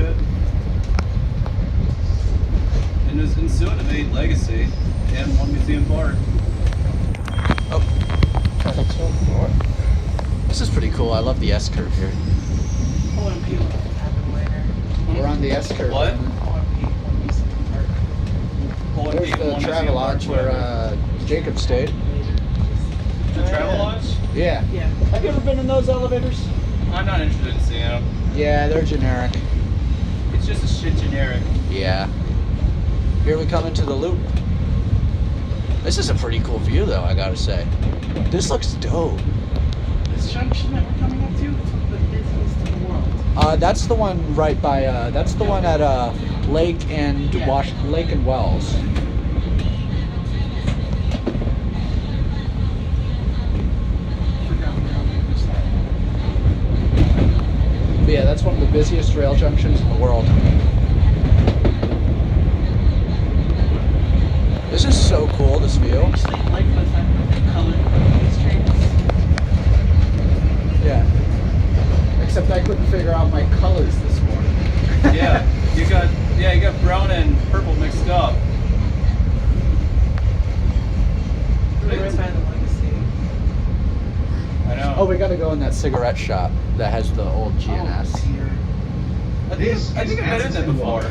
good. And there's and soon to be Legacy and one museum park. Oh. This is pretty cool. I love the S curve here. OMP will happen later. We're on the S curve. What? OMP, Museum Park. There's the Travelodge where Jacob stayed. The Travelodge? Yeah. Yeah. Have you ever been in those elevators? I'm not interested in seeing them. Yeah, they're generic. It's just a shit generic. Yeah. Here we come into the loop. This is a pretty cool view though, I gotta say. This looks dope. This junction that we're coming up to, it's the busiest in the world. That's the one right by, that's the one at Lake and Lake and Wells. But yeah, that's one of the busiest rail junctions in the world. This is so cool, this view. I actually like the fact that they're colored on these trains. Yeah. Except I couldn't figure out my colors this morning. Yeah, you got brown and purple mixed up. We're right by the Legacy. I know. Oh, we gotta go in that cigarette shop that has the old GNS. Oh, here. I think I've been in there before.